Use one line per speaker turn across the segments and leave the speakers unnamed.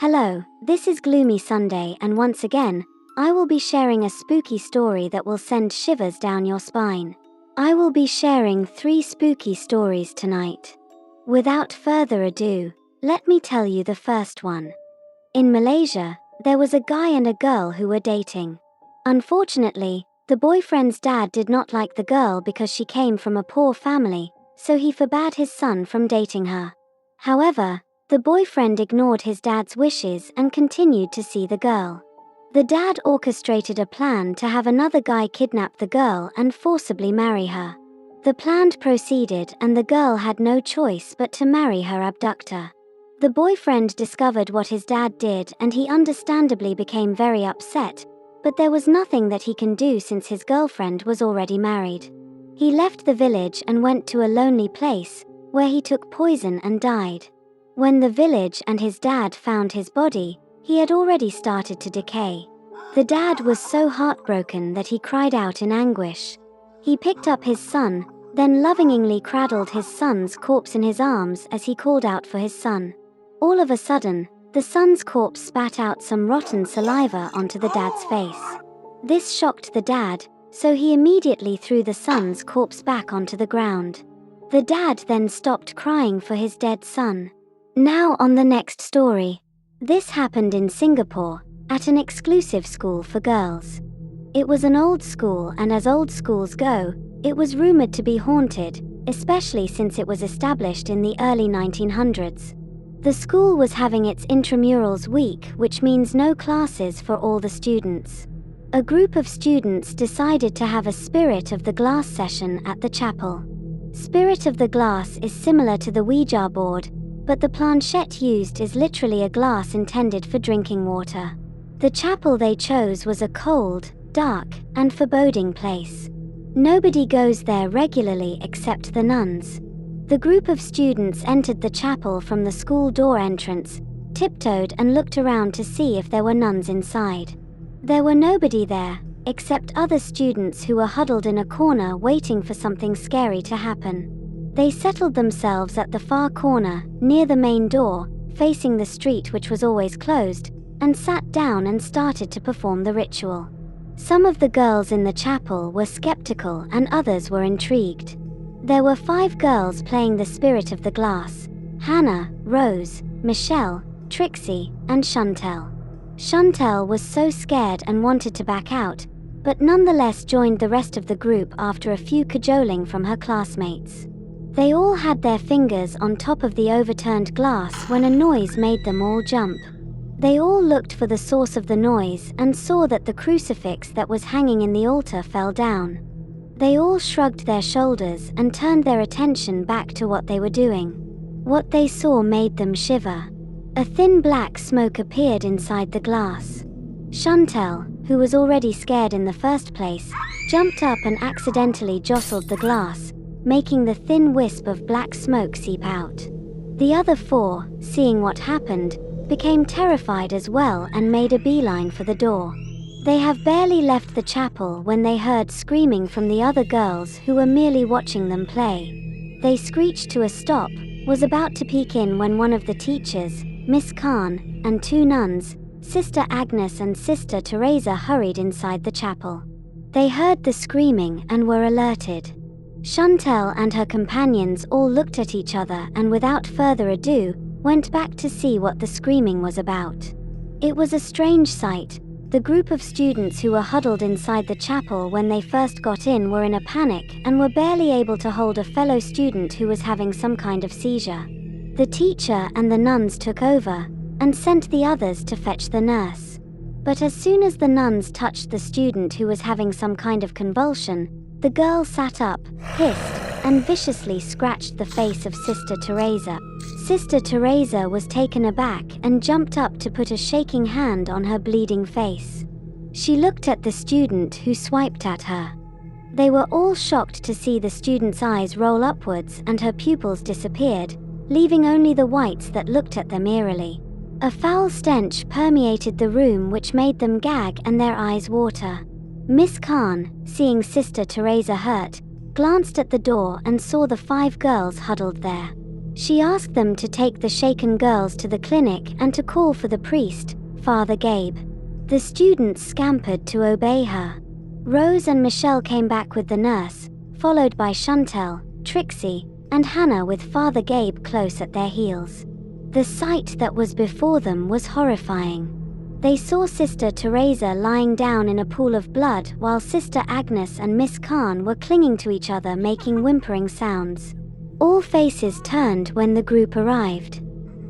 Hello, this is Gloomy Sunday, and once again, I will be sharing a spooky story that will send shivers down your spine. I will be sharing 3 spooky stories tonight. Without further ado, let me tell you the first one. In Malaysia, there was a guy and a girl who were dating. Unfortunately, the boyfriend's dad did not like the girl because she came from a poor family, so he forbade his son from dating her. However, the boyfriend ignored his dad's wishes and continued to see the girl. The dad orchestrated a plan to have another guy kidnap the girl and forcibly marry her. The plan proceeded and the girl had no choice but to marry her abductor. The boyfriend discovered what his dad did and he understandably became very upset, but there was nothing that he can do since his girlfriend was already married. He left the village and went to a lonely place, where he took poison and died. When the village and his dad found his body, he had already started to decay. The dad was so heartbroken that he cried out in anguish. He picked up his son, then lovingly cradled his son's corpse in his arms as he called out for his son. All of a sudden, the son's corpse spat out some rotten saliva onto the dad's face. This shocked the dad, so he immediately threw the son's corpse back onto the ground. The dad then stopped crying for his dead son. Now on the next story. This happened in Singapore, at an exclusive school for girls. It was an old school, and as old schools go, it was rumored to be haunted, especially since it was established in the early 1900s. The school was having its intramurals week, which means no classes for all the students. A group of students decided to have a Spirit of the Glass session at the chapel. Spirit of the Glass is similar to the Ouija board, but the planchette used is literally a glass intended for drinking water. The chapel they chose was a cold, dark, and foreboding place. Nobody goes there regularly except the nuns. The group of students entered the chapel from the school door entrance, tiptoed and looked around to see if there were nuns inside. There were nobody there, except other students who were huddled in a corner waiting for something scary to happen. They settled themselves at the far corner, near the main door, facing the street which was always closed, and sat down and started to perform the ritual. Some of the girls in the chapel were skeptical and others were intrigued. There were 5 girls playing the Spirit of the Glass: Hannah, Rose, Michelle, Trixie, and Chantel. Chantel was so scared and wanted to back out, but nonetheless joined the rest of the group after a few cajoling from her classmates. They all had their fingers on top of the overturned glass when a noise made them all jump. They all looked for the source of the noise and saw that the crucifix that was hanging in the altar fell down. They all shrugged their shoulders and turned their attention back to what they were doing. What they saw made them shiver. A thin black smoke appeared inside the glass. Chantel, who was already scared in the first place, jumped up and accidentally jostled the glass, making the thin wisp of black smoke seep out. The other 4, seeing what happened, became terrified as well and made a beeline for the door. They have barely left the chapel when they heard screaming from the other girls who were merely watching them play. They screeched to a stop, was about to peek in when one of the teachers, Miss Khan, and 2 nuns, Sister Agnes and Sister Teresa, hurried inside the chapel. They heard the screaming and were alerted. Chantel and her companions all looked at each other and without further ado, went back to see what the screaming was about. It was a strange sight. The group of students who were huddled inside the chapel when they first got in were in a panic and were barely able to hold a fellow student who was having some kind of seizure. The teacher and the nuns took over and sent the others to fetch the nurse. But as soon as the nuns touched the student who was having some kind of convulsion, the girl sat up, hissed, and viciously scratched the face of Sister Teresa. Sister Teresa was taken aback and jumped up to put a shaking hand on her bleeding face. She looked at the student who swiped at her. They were all shocked to see the student's eyes roll upwards and her pupils disappeared, leaving only the whites that looked at them eerily. A foul stench permeated the room which made them gag and their eyes water. Miss Khan, seeing Sister Teresa hurt, glanced at the door and saw the 5 girls huddled there. She asked them to take the shaken girls to the clinic and to call for the priest, Father Gabe. The students scampered to obey her. Rose and Michelle came back with the nurse, followed by Chantel, Trixie, and Hannah with Father Gabe close at their heels. The sight that was before them was horrifying. They saw Sister Teresa lying down in a pool of blood while Sister Agnes and Miss Khan were clinging to each other making whimpering sounds. All faces turned when the group arrived.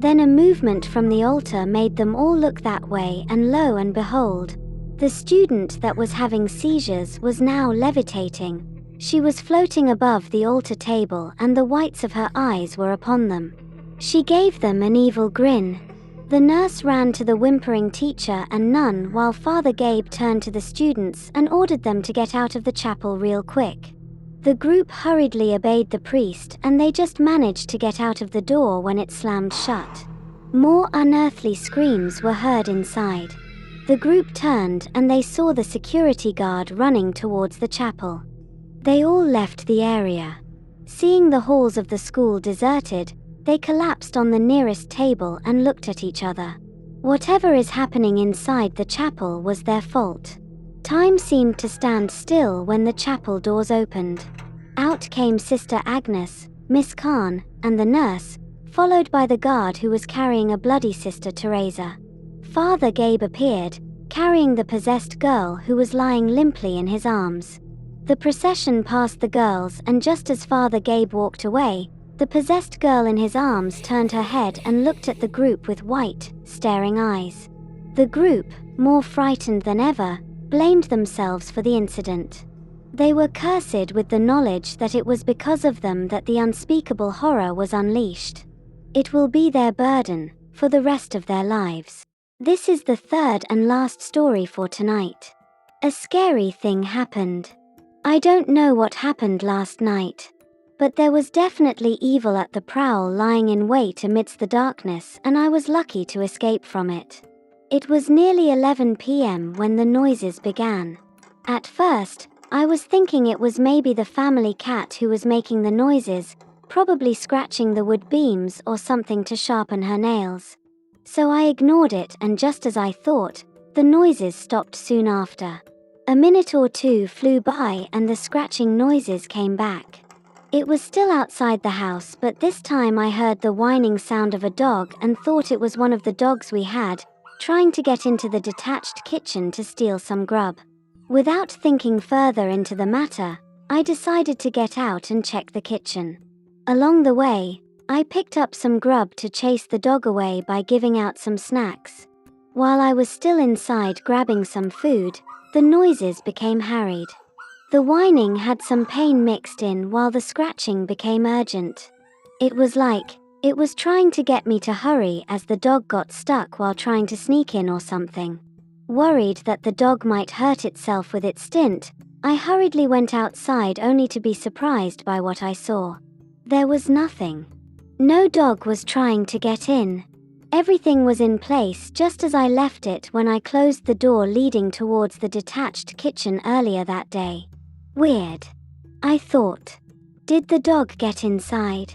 Then a movement from the altar made them all look that way, and lo and behold, the student that was having seizures was now levitating. She was floating above the altar table and the whites of her eyes were upon them. She gave them an evil grin. The nurse ran to the whimpering teacher and nun while Father Gabe turned to the students and ordered them to get out of the chapel real quick. The group hurriedly obeyed the priest and they just managed to get out of the door when it slammed shut. More unearthly screams were heard inside. The group turned and they saw the security guard running towards the chapel. They all left the area. Seeing the halls of the school deserted, they collapsed on the nearest table and looked at each other. Whatever is happening inside the chapel was their fault. Time seemed to stand still when the chapel doors opened. Out came Sister Agnes, Miss Khan, and the nurse, followed by the guard who was carrying a bloody Sister Teresa. Father Gabe appeared, carrying the possessed girl who was lying limply in his arms. The procession passed the girls and just as Father Gabe walked away, the possessed girl in his arms turned her head and looked at the group with white, staring eyes. The group, more frightened than ever, blamed themselves for the incident. They were cursed with the knowledge that it was because of them that the unspeakable horror was unleashed. It will be their burden for the rest of their lives. This is the third and last story for tonight. A scary thing happened. I don't know what happened last night, but there was definitely evil at the prowl lying in wait amidst the darkness and I was lucky to escape from it. It was nearly 11 p.m. when the noises began. At first, I was thinking it was maybe the family cat who was making the noises, probably scratching the wood beams or something to sharpen her nails. So I ignored it and just as I thought, the noises stopped soon after. A minute or two flew by and the scratching noises came back. It was still outside the house but this time I heard the whining sound of a dog and thought it was one of the dogs we had, trying to get into the detached kitchen to steal some grub. Without thinking further into the matter, I decided to get out and check the kitchen. Along the way, I picked up some grub to chase the dog away by giving out some snacks. While I was still inside grabbing some food, the noises became harried. The whining had some pain mixed in while the scratching became urgent. It was like it was trying to get me to hurry as the dog got stuck while trying to sneak in or something. Worried that the dog might hurt itself with its stint, I hurriedly went outside only to be surprised by what I saw. There was nothing. No dog was trying to get in. Everything was in place just as I left it when I closed the door leading towards the detached kitchen earlier that day. Weird. I thought. Did the dog get inside?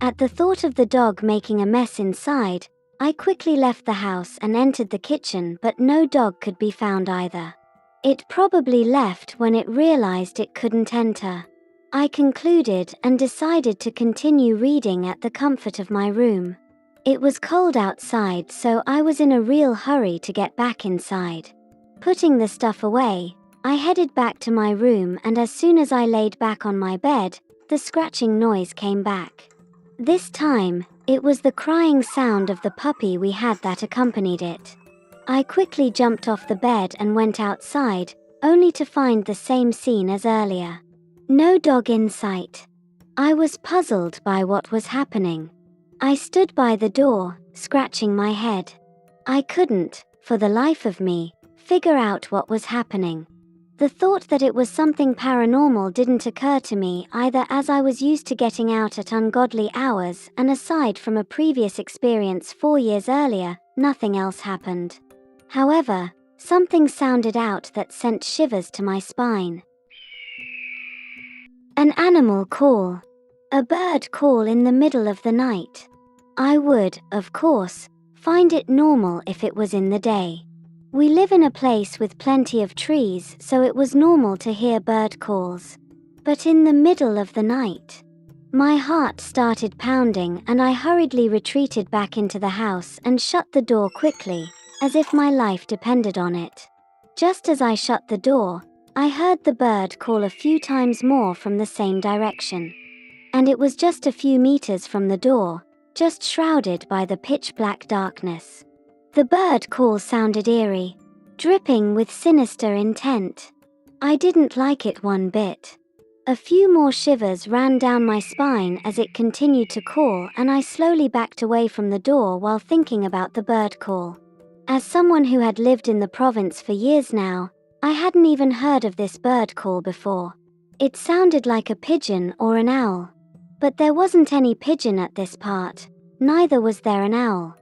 At the thought of the dog making a mess inside, I quickly left the house and entered the kitchen but no dog could be found either. It probably left when it realized it couldn't enter. I concluded and decided to continue reading at the comfort of my room. It was cold outside so I was in a real hurry to get back inside. Putting the stuff away, I headed back to my room and as soon as I laid back on my bed, the scratching noise came back. This time, it was the crying sound of the puppy we had that accompanied it. I quickly jumped off the bed and went outside, only to find the same scene as earlier. No dog in sight. I was puzzled by what was happening. I stood by the door, scratching my head. I couldn't, for the life of me, figure out what was happening. The thought that it was something paranormal didn't occur to me either as I was used to getting out at ungodly hours and aside from a previous experience 4 years earlier, nothing else happened. However, something sounded out that sent shivers to my spine. An animal call. A bird call in the middle of the night. I would, of course, find it normal if it was in the day. We live in a place with plenty of trees, so it was normal to hear bird calls. But in the middle of the night, my heart started pounding and I hurriedly retreated back into the house and shut the door quickly, as if my life depended on it. Just as I shut the door, I heard the bird call a few times more from the same direction. And it was just a few meters from the door, just shrouded by the pitch-black darkness. The bird call sounded eerie, dripping with sinister intent. I didn't like it one bit. A few more shivers ran down my spine as it continued to call, and I slowly backed away from the door while thinking about the bird call. As someone who had lived in the province for years now, I hadn't even heard of this bird call before. It sounded like a pigeon or an owl. But there wasn't any pigeon at this part, neither was there an owl.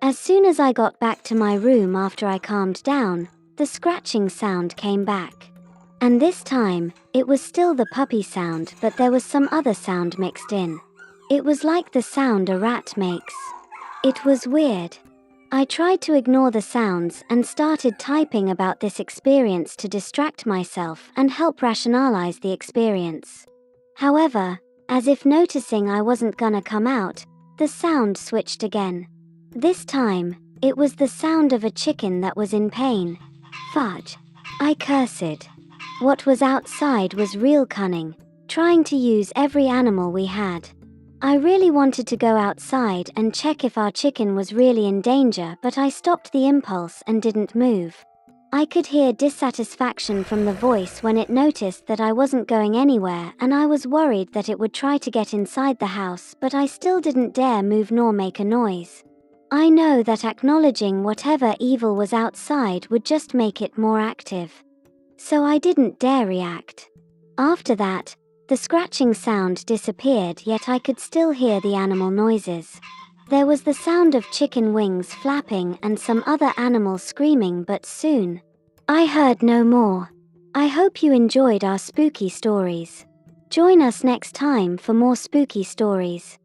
As soon as I got back to my room after I calmed down, the scratching sound came back. And this time, it was still the puppy sound, but there was some other sound mixed in. It was like the sound a rat makes. It was weird. I tried to ignore the sounds and started typing about this experience to distract myself and help rationalize the experience. However, as if noticing I wasn't gonna come out, the sound switched again. This time, it was the sound of a chicken that was in pain. Fudge. I cursed. What was outside was real cunning, trying to use every animal we had. I really wanted to go outside and check if our chicken was really in danger, but I stopped the impulse and didn't move. I could hear dissatisfaction from the voice when it noticed that I wasn't going anywhere, and I was worried that it would try to get inside the house, but I still didn't dare move nor make a noise. I know that acknowledging whatever evil was outside would just make it more active. So I didn't dare react. After that, the scratching sound disappeared, yet I could still hear the animal noises. There was the sound of chicken wings flapping and some other animals screaming, but soon I heard no more. I hope you enjoyed our spooky stories. Join us next time for more spooky stories.